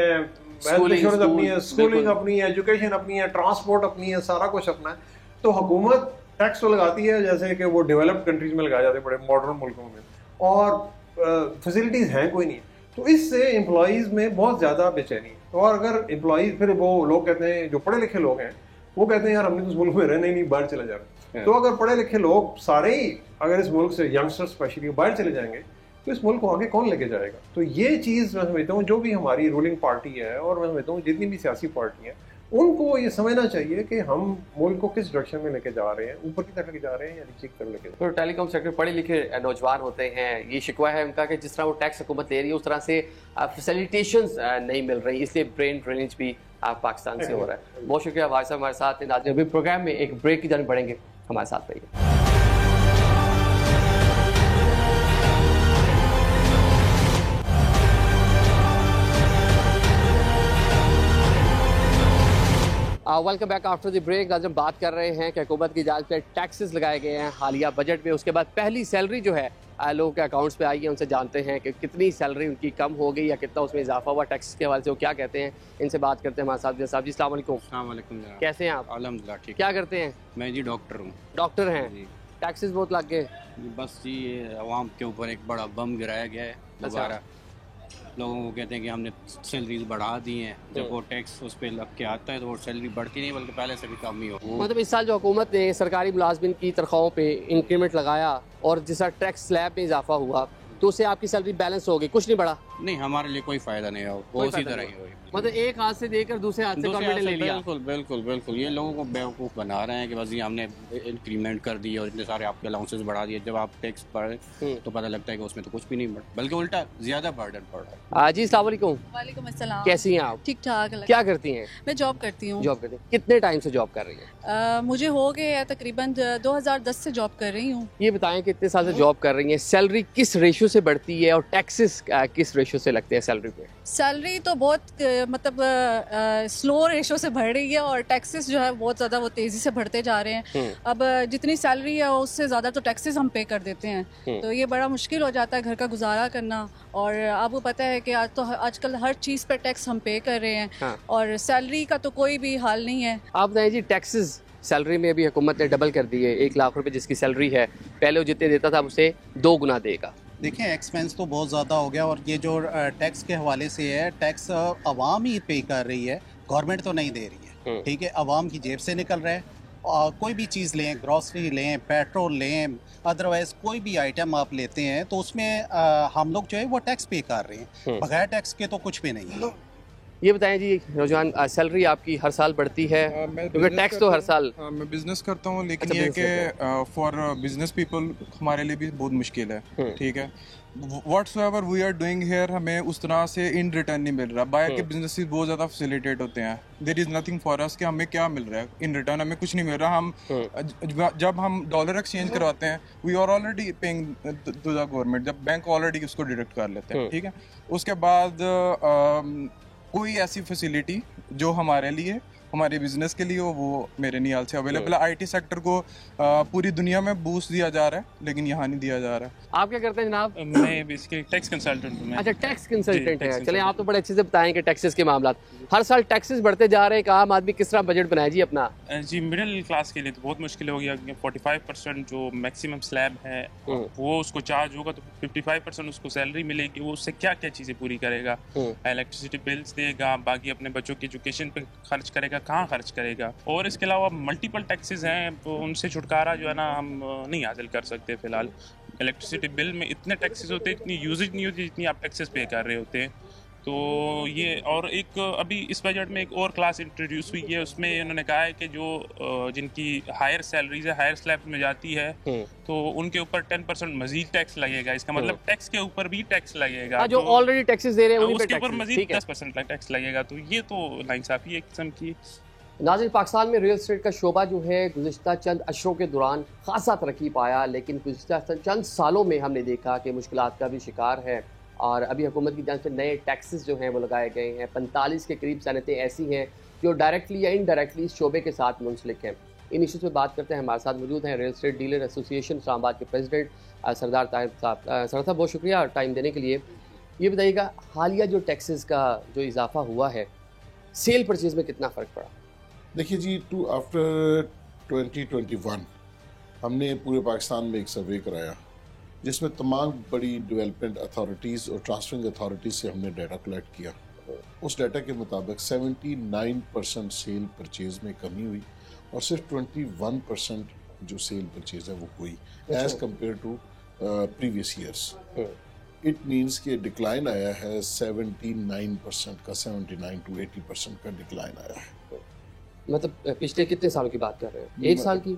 हेल्थ इंश्योरेंस अपनी है, स्कूलिंग अपनी है, एजुकेशन अपनी है, ट्रांसपोर्ट अपनी है, सारा कुछ अपना है। तो हुकूमत टैक्स तो लगाती है जैसे कि वो डेवलप्ड कंट्रीज में लगाए जाते हैं, बड़े मॉडर्न मुल्कों में, और फैसिलिटीज़ हैं कोई नहीं। तो इससे एम्प्लॉइज़ में बहुत ज़्यादा बेचैनी है। और अगर एम्प्लॉइज़, फिर वो लोग कहते हैं जो पढ़े लिखे लोग हैं वो कहते हैं यार हमने तो इस मुल्क में रहना ही नहीं, बाहर चले जा रहे हैं। तो अगर पढ़े लिखे लोग सारे ही अगर इस मुल्क से यंगस्टर्स स्पेशली बाहर चले जाएंगे तो इस मुल्क को आगे कौन लेके जाएगा? तो ये चीज़ मैं समझता हूँ जो भी हमारी रूलिंग पार्टी है और मैं समझता हूँ जितनी भी सियासी पार्टी हैं उनको ये समझना चाहिए कि हम मुल्क को किस डायरेक्शन में लेके जा रहे हैं, ऊपर की तरफ लेके जा रहे हैं या नीचे की तरफ लेके जा रहे हैं। तो टेलीकॉम सेक्टर पढ़े लिखे नौजवान होते हैं, ये शिकवा है उनका कि जिस तरह वो टैक्स हुकूमत ले रही है उस तरह से फैसिलिटेशंस नहीं मिल रही, इसलिए ब्रेन ड्रेनेज भी पाकिस्तान से हो रहा है। बहुत शुक्रिया भाई साहब हमारे साथ। नाज़रीन अभी प्रोग्राम में एक ब्रेक की जाने पड़ेंगे, हमारे साथ रहिए। Welcome back after the break. आज हम बात कर रहे हैं कि हुकूमत की जांच पे टैक्सेस लगाए गए हैं हालिया बजट में, उसके बाद पहली सैलरी जो है लोगों के अकाउंट्स पे आई है। उनसे जानते हैं कि कितनी सैलरी उनकी कम हो गई या कितना उसमें इजाफा हुआ टैक्स के हवाले से, वो क्या कहते हैं। इनसे बात करते हैं हमारे साथ। साहब जी अस्सलाम वालेकुम। कैसे हैं आप? अल्हम्दुलिल्लाह ठीक। क्या करते हैं? मैं जी डॉक्टर हूँ। डॉक्टर हैं? टैक्सेस बहुत लग गए? बस जी अवाम के ऊपर एक बड़ा बम गिराया गया है दोबारा। लोगों को कहते हैं कि हमने सैलरीज बढ़ा दी हैं, जब वो टैक्स उस पर लग के आता है तो वो सैलरी बढ़ती नहीं बल्कि पहले से भी कम ही हो। मतलब इस साल जो हुकूमत ने सरकारी मुलाजमिन की तनख्वाहों पे इंक्रीमेंट लगाया और जिस तरह टैक्स स्लैब में इजाफा हुआ तो उससे आपकी सैलरी बैलेंस हो गई, कुछ नहीं बढ़ा? नहीं, हमारे लिए कोई फ़ायदा नहीं है, वो उसी तरह ही हुई। मतलब एक हाथ से देकर दूसरे हाथ से गवर्नमेंट ने ले लिया। बिल्कुल बिल्कुल बिल्कुल, ये लोगों को बेवकूफ़ बना रहे हैं कि बस ये हमने इंक्रीमेंट कर दी और इतने सारे आपके अलाउंसेस बढ़ा दिए। जब आप टैक्स पढ़े तो पता लगता है कि उसमें तो कुछ भी नहीं बढ़ा, बल्कि उल्टा ज़्यादा बर्डन पड़ रहा है। जी अस्सलाम वालेकुम। वालेकुम अस्सलाम। कैसी हैं आप? ठीक ठाक। क्या करती हैं? मैं जॉब करती हूँ। जॉब करती हैं? कितने टाइम से जॉब कर रही हैं? मुझे हो गए है तकरीबन 2010 से जॉब कर रही हूँ। ये बताएं कि इतने साल से जॉब कर रही हैं, सैलरी किस रेशियो से बढ़ती है और टैक्सेस किस रेशियो से लगते हैं सैलरी पे? सैलरी तो बहुत मतलब स्लो रेशो से बढ़ रही है और टैक्सेस जो है बहुत ज़्यादा वो तेज़ी से बढ़ते जा रहे हैं। अब जितनी सैलरी है उससे ज़्यादा तो टैक्सेस हम पे कर देते हैं, तो ये बड़ा मुश्किल हो जाता है घर का गुजारा करना। और आपको पता है कि आजकल हर चीज़ पर टैक्स हम पे कर रहे हैं और सैलरी का तो कोई भी हाल नहीं है। आप बताइए जी, टैक्सेस सैलरी में भी हुकूमत ने डबल कर दी है। 1 लाख रुपए जिसकी सैलरी है पहले वो जितने देता था उसे 2 गुना देगा। देखिए एक्सपेंस तो बहुत ज़्यादा हो गया और ये जो टैक्स के हवाले से है, टैक्स आवाम ही पे कर रही है, गवर्नमेंट तो नहीं दे रही है। ठीक है, आवाम की जेब से निकल रहा है। कोई भी चीज़ लें, ग्रॉसरी लें, पेट्रोल लें, अदरवाइज़ कोई भी आइटम आप लेते हैं तो उसमें हम लोग जो है वो टैक्स पे कर रहे हैं। बगैर टैक्स के तो कुछ भी नहीं है। ये बताएं जी नौजवान, सैलरी आपकी हर साल बढ़ती है क्योंकि टैक्स तो हर साल। मैं बिजनेस करता हूँ, लेकिन ये कि फॉर बिजनेस पीपल हमारे लिए भी बहुत मुश्किल है। ठीक है, whatsoever we are doing here हमें उस तरह से इन रिटर्न नहीं मिल रहा। बाहर के बिजनेसेस बहुत ज़्यादा फैसिलिटेट होते हैं, there is nothing for us कि हमें क्या मिल रहा है इन रिटर्न, हमें कुछ नहीं मिल रहा। हम जब हम डॉलर एक्सचेंज करवाते हैं we are already paying to the government, जब बैंक ऑलरेडी उसको डिडक्ट कर लेते हैं। ठीक है, उसके बाद कोई ऐसी फैसिलिटी जो हमारे लिए, हमारे बिजनेस के लिए हो, वो मेरे ख्याल से अवेलेबल है। आईटी सेक्टर को पूरी दुनिया में बूस्ट दिया जा रहा है लेकिन यहाँ नहीं दिया जा रहा है। आप क्या करते हैं जनाब? मैं बेसिकली टैक्स कंसल्टेंट हूँ। अच्छा, टैक्स कंसल्टेंट है। चलें, आप तो बड़े अच्छे से बताएं कि टैक्सेस के मामला हर साल टैक्सेस बढ़ते जा रहे हैं, आम आदमी किस तरह बजट बनाए जी अपना? जी मिडिल क्लास के लिए तो बहुत मुश्किल हो गया। 45% जो मैक्सिमम स्लैब है वो उसको चार्ज होगा तो 55% उसको सैलरी मिलेगी। वो उससे क्या क्या चीज़ें पूरी करेगा? इलेक्ट्रिसिटी बिल्स देगा, बाकी अपने बच्चों की एजुकेशन पे खर्च करेगा, कहाँ खर्च करेगा। और इसके अलावा मल्टीपल टैक्सेस हैं तो उनसे छुटकारा जो है ना हम नहीं हासिल कर सकते फ़िलहाल। इलेक्ट्रिसिटी बिल में इतने टैक्सेस होते हैं, इतनी यूजेज नहीं होती जितनी आप टैक्सेस पे कर रहे होते हैं। तो ये और एक अभी इस बजट में एक और क्लास इंट्रोड्यूस हुई है, उसमें उन्होंने कहा है कि जो जिनकी हायर सैलरीज है, हायर स्लैब में जाती है तो उनके ऊपर 10% मजीद टैक्स लगेगा। इसका मतलब टैक्स के ऊपर भी टैक्स लगेगा। जो ऑलरेडी टैक्सेस दे रहे हैं उसके ऊपर मजीद 10% टैक्स लगेगा। तो ये तो नाइंसाफी एक किस्म की। नाज़रीन, पाकिस्तान में रियल एस्टेट का शोबा जो है गुज़िश्ता चंद अशरों के दौरान खासा तरक्की पाया, लेकिन गुज़िश्ता चंद सालों में हमने देखा कि मुश्किलात का भी शिकार है। और अभी हुकूमत की जांच से नए टैक्सेस जो हैं वो लगाए गए हैं। 45 के करीब सनतें ऐसी हैं जो डायरेक्टली या इनडायरेक्टली इस शोबे के साथ मुंसलिक हैं। इन इशूज़ पर बात करते हैं। हमारे साथ मौजूद हैं real estate dealer association Islamabad के प्रेसिडेंट सरदार ताहिर साहब। सरदार साहब, बहुत शुक्रिया टाइम देने के लिए। ये बताइएगा, हालिया जो टैक्सेस का जो इजाफा हुआ है, सेल परचेज में कितना फ़र्क पड़ा? देखिए जी, आफ्टर 2021 हमने पूरे पाकिस्तान में एक सर्वे कराया जिसमें तमाम बड़ी डेवलपमेंट अथॉरिटीज़ और ट्रांसफरिंग अथॉरिटीज़ से हमने डाटा कलेक्ट किया। उस डाटा के मुताबिक 79% सेल परचेज़ में कमी हुई और सिर्फ 21% जो सेल परचेज़ है वो हुई as compared to previous years. It means कि डिक्लाइन आया है 79% का, 79 to 80% का डिक्लाइन आया है। मतलब पिछले कितने सालों की बात कर रहे हैं? एक साल की?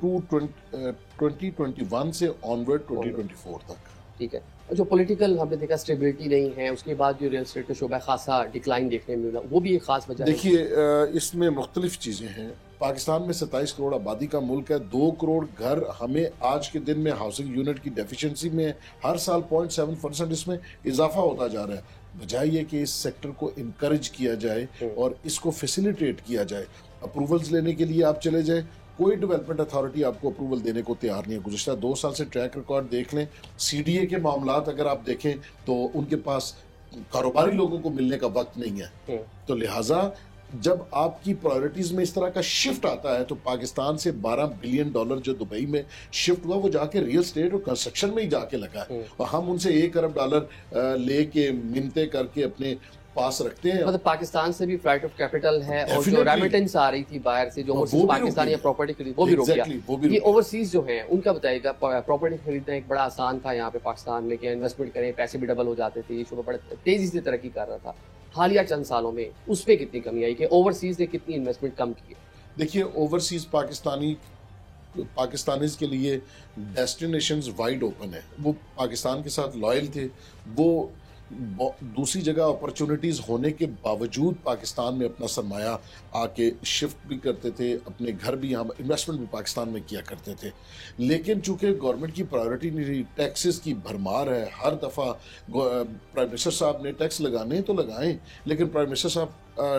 2021 से ऑनवर्ड 2024 तक। ठीक है। जो पॉलिटिकल हमने देखा स्टेबिलिटी नहीं है, उसके बाद जो रियल एस्टेट का शोबा खासा डिक्लाइन देखने में मिला, वो भी एक खास वजह है। देखिए इसमें मुख्तलिफ चीज़ें हैं। पाकिस्तान में 27 करोड़ आबादी का मुल्क है, 2 करोड़ घर हमें आज के दिन में हाउसिंग यूनिट की डेफिशिएंसी में हर साल 0.7% इसमें इजाफा होता जा रहा है। बजाय ये कि इस सेक्टर को इनकरेज किया जाए और इसको फैसिलिटेट किया जाए। अप्रूवल्स लेने के लिए आप चले जाए, कोई डेवलपमेंट अथॉरिटी आपको अप्रूवल देने को तैयार नहीं है। गुज़श्ता 2 साल से ट्रैक रिकॉर्ड देख लें, CDA के मामलात अगर आप देखें तो उनके पास कारोबारी लोगों को मिलने का वक्त नहीं है। तो लिहाजा जब आपकी प्रायोरिटीज में इस तरह का शिफ्ट आता है तो पाकिस्तान से $12 बिलियन जो दुबई में शिफ्ट हुआ वो जाके रियल स्टेट और कंस्ट्रक्शन में ही जाके लगा है, और हम उनसे $1 अरब लेके मिन्नतें करके अपने पास रखते हैं। मतलब पाकिस्तान से भी फ्लाइट ऑफ कैपिटल है और जो रेमिटेंस आ रही थी बाहर से जो ओवरसीज पाकिस्तान या प्रॉपर्टी खरीद वो भी रुक गया। ये ओवरसीज जो है उनका बताइएगा, प्रॉपर्टी खरीदना एक बड़ा आसान था यहाँ पे पाकिस्तान में कि इन्वेस्टमेंट करें, पैसे भी डबल हो जाते थे, ये शुरू बड़ा तेजी से तरक्की कर रहा था। हालिया चंद सालों में उस पर कितनी कमी आई कि ओवरसीज ने कितनी इन्वेस्टमेंट कम की? देखिए ओवरसीज पाकिस्तानीज के लिए डेस्टिनेशंस वाइड ओपन है। वो पाकिस्तान के साथ लॉयल थे, वो दूसरी जगह अपॉर्चुनिटीज़ होने के बावजूद पाकिस्तान में अपना सरमाया आके शिफ्ट भी करते थे, अपने घर भी यहाँ इन्वेस्टमेंट भी पाकिस्तान में किया करते थे। लेकिन चूंकि गवर्नमेंट की प्रायोरिटी नहीं रही, टैक्सेस की भरमार है, हर दफ़ा प्राइम मिनिस्टर साहब ने टैक्स लगाने तो लगाएं, लेकिन प्राइम मिनिस्टर साहब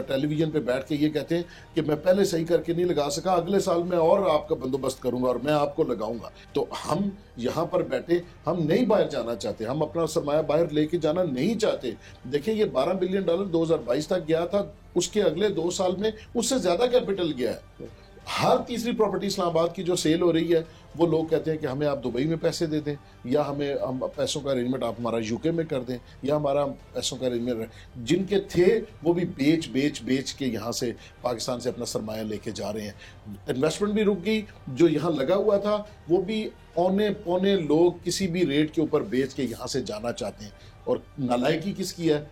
टेलीविज़न पे बैठ के ये कहते हैं कि मैं पहले सही करके नहीं लगा सका, अगले साल मैं और आपका बंदोबस्त करूंगा और मैं आपको लगाऊंगा। तो हम यहाँ पर बैठे, हम नहीं बाहर जाना चाहते, हम अपना सरमाया बाहर लेके जाना नहीं चाहते। देखिए ये $12 बिलियन 2022 तक गया था, उसके अगले 2 साल में उससे ज़्यादा कैपिटल गया है। हर तीसरी प्रॉपर्टी इस्लामाबाद की जो सेल हो रही है वो लोग कहते हैं कि हमें आप दुबई में पैसे दे दें, या हम पैसों का अरेंजमेंट आप हमारा यूके में कर दें, या हमारा पैसों का अरेंजमेंट जिनके थे वो भी बेच के यहाँ से पाकिस्तान से अपना सरमाया लेके जा रहे हैं। इन्वेस्टमेंट भी रुक गई, जो यहाँ लगा हुआ था वो भी औने पौने लोग किसी भी रेट के ऊपर बेच के यहाँ से जाना चाहते हैं। और नालायकी किसकी है?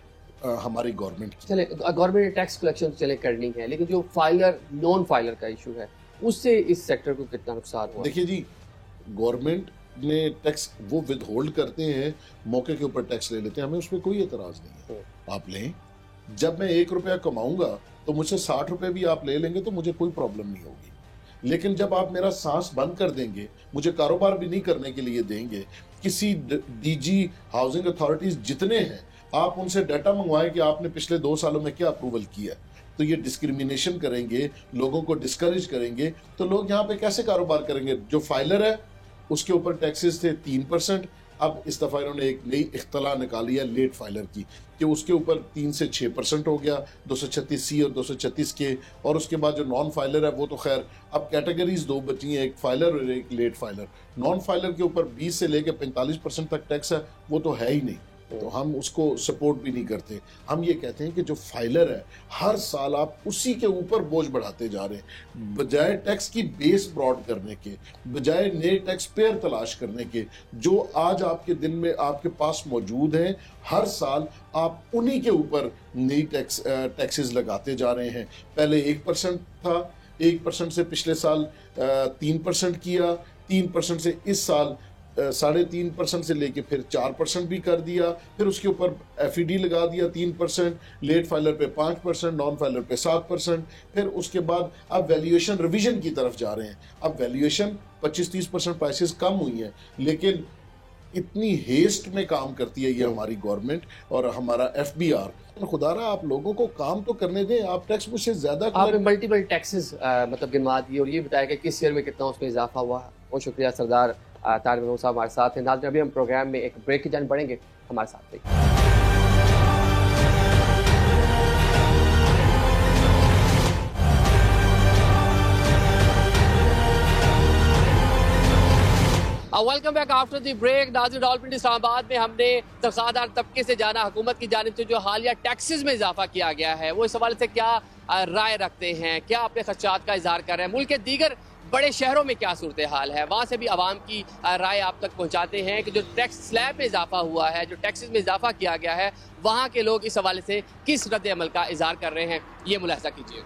हमारी गवर्नमेंट की। चले गवर्नमेंट ने टैक्स कलेक्शन चले करनी है, लेकिन जो फाइलर नॉन फाइलर का इशू है उससे इस सेक्टर को कितना नुकसान हुआ? देखिए जी, गवर्नमेंट ने टैक्स वो विद होल्ड करते हैं, मौके के ऊपर टैक्स ले लेते हैं, हमें उस पर कोई एतराज़ नहीं है। आप लें, जब मैं ₹1 कमाऊंगा तो मुझसे ₹60 भी आप ले लेंगे तो मुझे कोई प्रॉब्लम नहीं होगी। लेकिन जब आप मेरा सांस बंद कर देंगे, मुझे कारोबार भी नहीं करने के लिए देंगे, किसी DG हाउसिंग अथॉरिटीज जितने हैं आप उनसे डाटा मंगवाएं कि आपने पिछले 2 सालों में क्या अप्रूवल किया, तो ये डिस्क्रिमिनेशन करेंगे, लोगों को डिस्करेज करेंगे, तो लोग यहाँ पे कैसे कारोबार करेंगे? जो फाइलर है उसके ऊपर टैक्सेस थे 3%, अब इस दफ़ा इन्होंने एक नई इख्तला निकाली है लेट फाइलर की कि उसके ऊपर 3 से 6% हो गया, 236C और 236K। और उसके बाद जो नॉन फाइलर है वो तो खैर अब कैटेगरीज 2 बची हैं, एक फाइलर और एक लेट फाइलर। नॉन फाइलर के ऊपर 20 से लेकर 45% तक टैक्स है, वो तो है ही नहीं, तो हम उसको सपोर्ट भी नहीं करते। हम ये कहते हैं कि जो फाइलर है हर साल आप उसी के ऊपर बोझ बढ़ाते जा रहे हैं, बजाय टैक्स की बेस ब्रॉड करने के, बजाय नए टैक्स पेयर तलाश करने के जो आज आपके दिन में आपके पास मौजूद हैं। हर साल आप उन्हीं के ऊपर नई टैक्सेस लगाते जा रहे हैं। पहले 1% था, 1% से पिछले साल 3% किया, 3% से इस साल 3.5% से लेके फिर 4% भी कर दिया, फिर उसके ऊपर FED लगा दिया 3%, लेट फाइलर पे 5%, नॉन फाइलर पे 7%, फिर उसके बाद अब वैल्यूएशन रिवीजन की तरफ जा रहे हैं। अब वैल्यूएशन 25-30% प्राइसेस कम हुई हैं, लेकिन इतनी हेस्ट में काम करती है ये हमारी गवर्नमेंट और हमारा FBR। खुदारा आप लोगों को काम तो करने दें, आप टैक्स मुझसे ज्यादा आपने मल्टीपल टैक्सेस मतलब गिनवा दिए और ये बताया कि किस ईयर में कितना उसमें इजाफा हुआ। बहुत शुक्रिया सरदार तारिक महमूद साहब हमारे साथ हैं। नाज़रीन, अभी हम प्रोग्राम में एक ब्रेक की जान पड़ेंगे, हमारे साथ रहिए। Welcome back after the break. नाज़रीन, रावलपिंडी इस्लामाबाद में हमने तफसादार तबके से जाना हुकूमत की जानिब से जो हालिया टैक्सेस में इजाफा किया गया है वो इस हवाले से क्या राय रखते हैं, क्या अपने खर्चात का इजहार कर रहे हैं, मुल्क के दीगर बड़े शहरों में क्या सूरत हाल है, वहाँ से भी आवाम की राय आप तक पहुँचाते हैं कि जो टैक्स स्लैब में इजाफा हुआ है, जो टैक्सेस में इजाफा किया गया है, वहाँ के लोग इस हवाले से किस रद्द अमल का इजहार कर रहे हैं, ये मुलाहिजा कीजिए।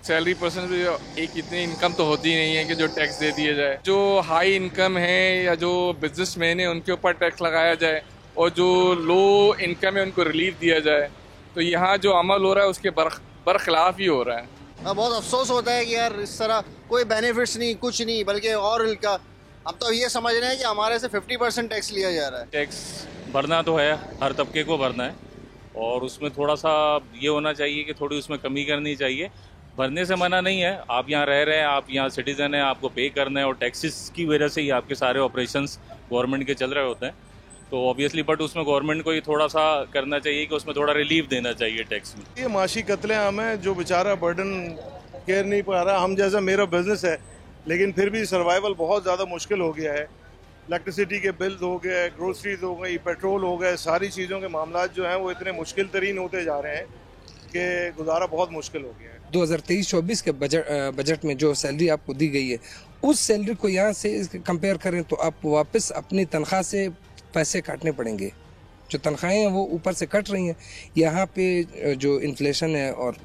सैलरी पर्सन भी एक इतनी इनकम तो होती नहीं है कि जो टैक्स दे दिया जाए। जो हाई इनकम है या जो बिजनेसमैन है उनके ऊपर टैक्स लगाया जाए और जो लो इनकम है उनको रिलीफ दिया जाए। तो यहाँ जो अमल हो रहा है उसके बरखिलाफ ही हो रहा है। बहुत अफसोस होता है कि यार इस तरह कोई बेनिफिट्स नहीं, कुछ नहीं, बल्कि और इनका हम तो ये समझ रहे हैं कि हमारे से 50% टैक्स लिया जा रहा है। टैक्स भरना तो है, हर तबके को भरना है और उसमें थोड़ा सा ये होना चाहिए कि थोड़ी उसमें कमी करनी चाहिए। भरने से मना नहीं है, आप यहाँ रह रहे हैं, आप यहाँ सिटीजन हैं, आपको पे करना है और टैक्सेस की वजह से ही आपके सारे ऑपरेशंस गवर्नमेंट के चल रहे होते हैं। तो ऑब्वियसली बट उसमें गवर्नमेंट को ये थोड़ा सा करना चाहिए कि उसमें थोड़ा रिलीफ देना चाहिए टैक्स में। ये माशी कत्लेआम है, जो बेचारा बर्डन केयर नहीं पा रहा। हम जैसा मेरा बिजनेस है लेकिन फिर भी सर्वाइवल बहुत ज़्यादा मुश्किल हो गया है। इलेक्ट्रिसिटी के बिल्स हो गए, ग्रोसरीज हो गई, पेट्रोल हो गए, सारी चीज़ों के मामला जो हैं वो इतने मुश्किल तरीन होते जा रहे हैं कि गुजारा बहुत मुश्किल हो गया है। 2023-24 के बजट में जो सैलरी आपको दी गई है उस सैलरी को यहाँ से कंपेयर करें तो आप वापस अपनी तनख्वाह से पैसे काटने पड़ेंगे। जो तनख्वाहें हैं वो ऊपर से कट रही हैं। यहाँ पे जो इन्फ्लेशन है और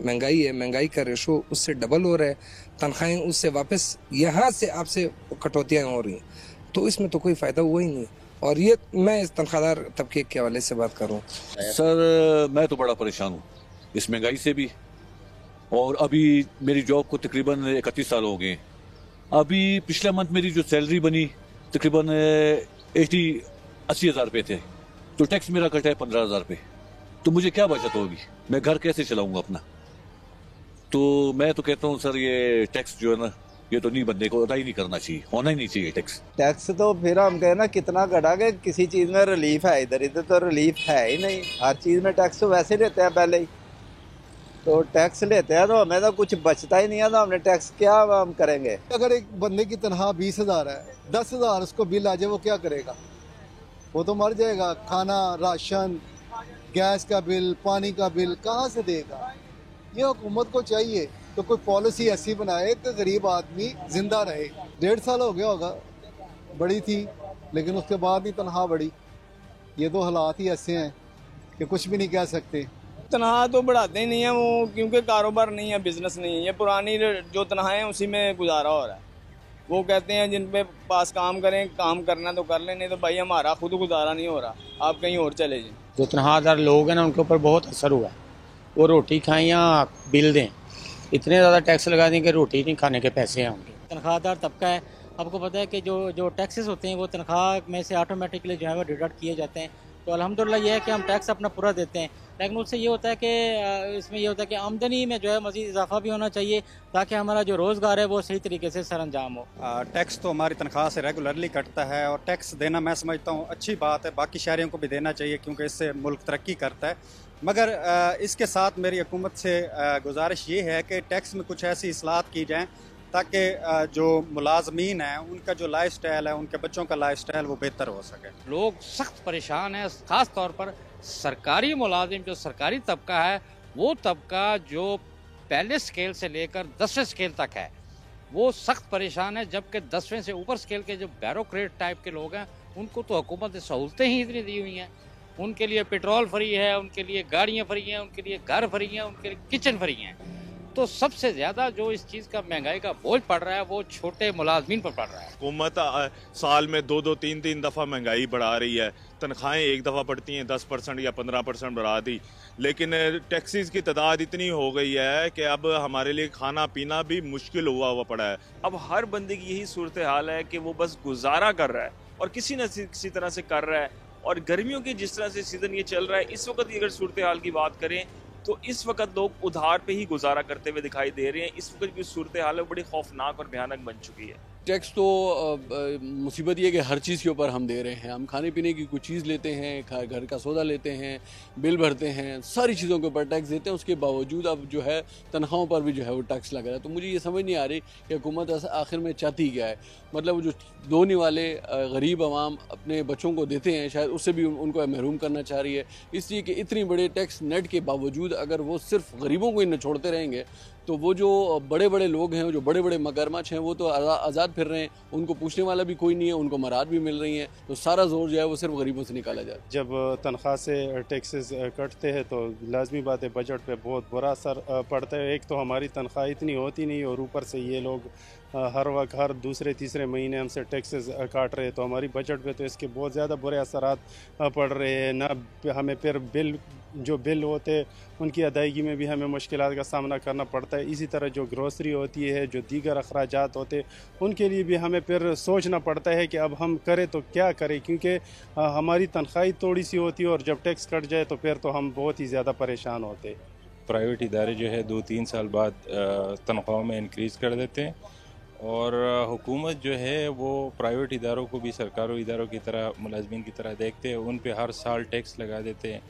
महंगाई है, महंगाई का रेशो उससे डबल हो रहा है, तनख्वाहें उससे वापस यहाँ से आपसे कटौतियाँ हो रही हैं। तो इसमें तो कोई फ़ायदा हुआ ही नहीं। और ये मैं इस तनख्वाहदार तबके के हवाले से बात कर रहा हूँ। सर मैं तो बड़ा परेशान हूँ इस महंगाई से भी, और अभी मेरी जॉब को तकरीबन 31 साल हो गए। अभी पिछले मंथ मेरी जो सैलरी बनी तकरीबन 80 हज़ार रुपये थे, तो टैक्स मेरा कटा है 15 हज़ार रुपये। तो मुझे क्या बचत होगी, मैं घर कैसे चलाऊंगा अपना? तो मैं तो कहता हूँ सर ये टैक्स जो है ना ये तो नहीं, बंदे को अदा ही नहीं करना चाहिए, होना ही नहीं चाहिए टैक्स। टैक्स तो फिर हम कहें ना कितना घटा के किसी चीज़ में रिलीफ है, इधर तो रिलीफ है ही नहीं। हर चीज़ में टैक्स तो वैसे लेते हैं पहले ही, तो टैक्स लेते हैं तो हमें तो कुछ बचता ही नहीं है, तो हमने टैक्स क्या हम करेंगे? अगर एक बंदे की तनख्वाह 20 हज़ार है, 10 हज़ार उसको बिल आ जाए, वो क्या करेगा? वो तो मर जाएगा। खाना, राशन, गैस का बिल, पानी का बिल कहाँ से देगा? ये हुकूमत को चाहिए तो कोई पॉलिसी ऐसी बनाए कि गरीब आदमी जिंदा रहे। 1.5 साल हो गया होगा बड़ी थी, लेकिन उसके बाद ही तनख्वाह बढ़ी। ये तो हालात ही ऐसे हैं कि कुछ भी नहीं कह सकते। तनख्वाह तो बढ़ाते ही नहीं है वो, क्योंकि कारोबार नहीं है, बिजनेस नहीं है। ये पुरानी जो तनख्वाहें हैं उसी में गुजारा हो रहा है। वो कहते हैं जिन पे पास काम करें, काम करना तो कर लें, नहीं तो भाई हमारा खुद गुजारा नहीं हो रहा, आप कहीं और चले जाएं। जो तनख्वाहदार लोग हैं ना उनके ऊपर बहुत असर हुआ है। वो रोटी खाएं या बिल दें, इतने ज़्यादा टैक्स लगा दें कि रोटी नहीं खाने के पैसे हैं उनके। तनख्वाहदार तबका है, आपको पता है कि जो टैक्सेस होते हैं वो तनख्वाह में से ऑटोमेटिकली जो है वो डिडक्ट किए जाते हैं। तो अल्हम्दुलिल्लाह ये है कि हम टैक्स अपना पूरा देते हैं, लेकिन उससे ये होता है कि इसमें ये होता है कि आमदनी में जो है मज़ीद इजाफा भी होना चाहिए ताकि हमारा जो रोज़गार है वो सही तरीके से सर अंजाम हो। टैक्स तो हमारी तनख्वाह से रेगुलरली कटता है और टैक्स देना मैं समझता हूँ अच्छी बात है, बाकी शहरियों को भी देना चाहिए क्योंकि इससे मुल्क तरक्की करता है। मगर इसके साथ मेरी हुकूमत से गुजारिश ये है कि टैक्स में कुछ ऐसी इस्लाहत की जाएँ ताकि जो मुलाजमीन हैं उनका जो लाइफ स्टाइल है, उनके बच्चों का लाइफ स्टाइल वो बेहतर हो सके। लोग सख्त परेशान हैं, ख़ास तौर पर सरकारी मुलाजिम, जो सरकारी तबका है वो तबका जो पहले स्केल से लेकर 10वें स्केल तक है वो सख्त परेशान है, जबकि 10वें से ऊपर स्केल के जो बैरोक्रेट टाइप के लोग हैं उनको तो हुकूमत ने सहूलतें ही इतनी दी हुई हैं। उनके लिए पेट्रोल फ्री है, उनके लिए गाड़ियाँ फ्री हैं, उनके लिए घर फ्री हैं, उनके लिए किचन फ्री हैं। तो सबसे ज़्यादा जो इस चीज़ का महंगाई का बोझ पड़ रहा है वो छोटे मुलाजमीन पर पड़ रहा है। हुकूमत साल में 2-3 दफ़ा महंगाई बढ़ा रही है, तनख्वाहें एक दफ़ा बढ़ती हैं 10% या 15% बढ़ा दी, लेकिन टैक्सीज की तादाद इतनी हो गई है कि अब हमारे लिए खाना पीना भी मुश्किल हुआ पड़ा है। अब हर बंदे की यही सूरत हाल है कि वो बस गुजारा कर रहा है और किसी न किसी तरह से कर रहा है। और गर्मियों के जिस तरह से सीज़न ये चल रहा है, इस वक्त की अगर सूरत हाल की बात करें तो इस वक्त लोग उधार पे ही गुजारा करते हुए दिखाई दे रहे हैं। इस वक्त की सूरत हाल बड़ी खौफनाक और भयानक बन चुकी है। टैक्स तो मुसीबत ये कि हर चीज़ के ऊपर हम दे रहे हैं। हम खाने पीने की कुछ चीज़ लेते हैं, घर का सौदा लेते हैं, बिल भरते हैं, सारी चीज़ों के ऊपर टैक्स देते हैं। उसके बावजूद अब जो है तनख्वाहों पर भी जो है वो टैक्स लग रहा है। तो मुझे ये समझ नहीं आ रही कि हुकूमत आखिर में चाहती क्या है। मतलब वो जो दोने वाले गरीब आवाम अपने बच्चों को देते हैं शायद उससे भी उनको महरूम करना चाह रही है, इसलिए कि इतनी बड़े टैक्स नेट के बावजूद अगर वो सिर्फ गरीबों को ही न छोड़ते रहेंगे तो वो जो बड़े बड़े लोग हैं, जो बड़े बड़े मगरमच्छ हैं, वो तो आज़ाद फिर रहे हैं, उनको पूछने वाला भी कोई नहीं है, उनको मराद भी मिल रही हैं, तो सारा जोर जो है वो सिर्फ गरीबों से निकाला जाए। जब तनख्वाह से टैक्सेस कटते हैं तो लाजमी बात है बजट पे बहुत बुरा असर पड़ता है। एक तो हमारी तनख्वाह इतनी होती नहीं और ऊपर से ये लोग हर वक्त हर दूसरे तीसरे महीने हमसे टैक्सेस काट रहे हैं, तो हमारी बजट पे तो इसके बहुत ज़्यादा बुरे असरात पड़ रहे हैं। ना हमें फिर बिल होते उनकी अदायगी में भी हमें मुश्किलात का सामना करना पड़ता है। इसी तरह जो ग्रोसरी होती है, जो दीगर अखराजात होते उनके लिए भी हमें फिर सोचना पड़ता है कि अब हम करें तो क्या करें, क्योंकि हमारी तनख्वाही थोड़ी सी होती है और जब टैक्स कट जाए तो फिर तो हम बहुत ही ज़्यादा परेशान होते। प्राइवेट इदारे जो है 2-3 साल बाद तनख्वाहों में इंक्रीज़ कर देते हैं और हुकूमत जो है वो प्राइवेट इदारों को भी सरकारी इदारों की तरह मुलाजमीन की तरह देखते हैं, उन पे हर साल टैक्स लगा देते हैं,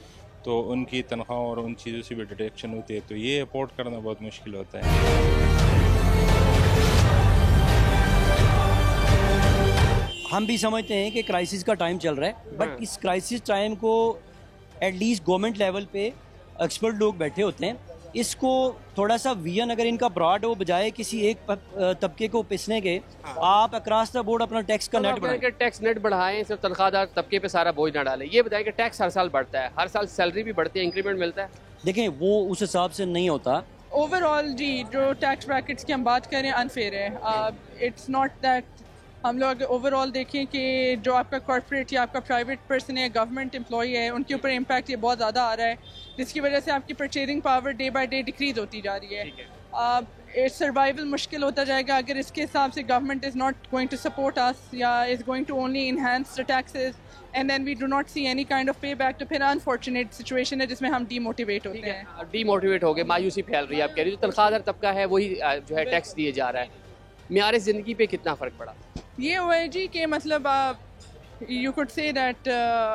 तो उनकी तनख्वाह और उन चीज़ों से भी डिडक्शन होती है, तो ये अफोर्ड करना बहुत मुश्किल होता है। हम भी समझते हैं कि क्राइसिस का टाइम चल रहा है, बट इस क्राइसिस टाइम को एटलीस्ट गवर्नमेंट लेवल पे एक्सपर्ट लोग बैठे होते हैं, इसको थोड़ा सा विजन अगर इनका ब्रॉड हो, बजाय किसी एक तबके को पिसने के, आप अक्रॉस द बोर्ड अपना टैक्स का नेट बढ़ाएं। टैक्स नेट बढ़ाएं, सिर्फ तनख्वाहदार तबके पे सारा बोझ ना डालें। ये बताएं कि टैक्स हर साल बढ़ता है, हर साल सैलरी भी बढ़ती है, इंक्रीमेंट मिलता है? देखें वो उस हिसाब से नहीं होता। ओवरऑल जी जो टैक्स ब्रैकेट्स की हम बात करें अनफेयर है। इट्स नॉट दैट हम लोग ओवरऑल देखें कि जो आपका कॉर्पोरेट या आपका प्राइवेट पर्सन है, गवर्नमेंट एम्प्लॉई है, उनके ऊपर इम्पैक्ट ये बहुत ज़्यादा आ रहा है, जिसकी वजह से आपकी purchasing power day by day decrease होती जा रही है। सर्वाइवल मुश्किल होता जाएगा अगर इसके हिसाब से government is not going to support us या is going to only enhance the taxes and then we do not see any kind of pay back, तो फिर अनफॉर्चुनेट सिचुएशन है जिसमें हम डीमोटिवेट होते हैं। डीमोटिवेट हो गए, मायूसी फैल रही है। आप कह रही हो तनख्वाहदार तबका है वही जो है टैक्स दिए जा रहा है, मियार ज़िंदगी पे कितना फ़र्क पड़ा? ये हुआ है जी कि मतलब you could say that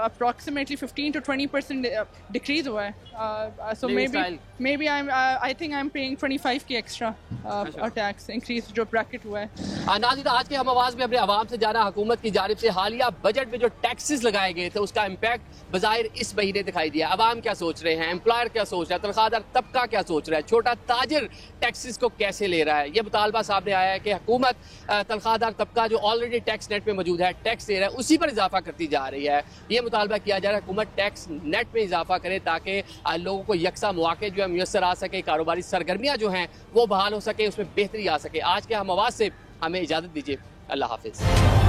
approximately 15 to 20% decrease हुआ है. So maybe I think I'm paying 25k extra tax increase जो bracket हुआ है. नाज़रीन, आज के हम आवाज़ में अपने आवाम से जाना हुकूमत की जानिब से हालिया बजट में जो टैक्सेस लगाए गए थे उसका इम्पैक्ट बज़ाहिर इस महीने दिखाई दिया. अवाम क्या सोच रहे हैं, एम्प्लॉयर क्या सोच रहा है, तनख्वाहदार तबका क्या सोच रहा है, छोटा ताजिर टैक्सेस को कैसे ले रहा है. ये मुतालबा सामने आया है कि हुकूमत तनख्वाहदार तबका जो ऑलरेडी टैक्स नेट में मौजूद है, टैक्स दे रहा है, उसी पर इजाफा करती जा रही है. ये मुतालबा किया जा रहा है हुकूमत टैक्स नेट में इजाफा करे ताकि लोगों को यकसा मौके जो है मुयसर आ सके, कारोबारी सरगर्मियाँ जो हैं वो बहाल हो सके, उसमें बेहतरी आ सके. आज के हम आवाज़ से हमें इजाज़त दीजिए. अल्लाह हाफिज़.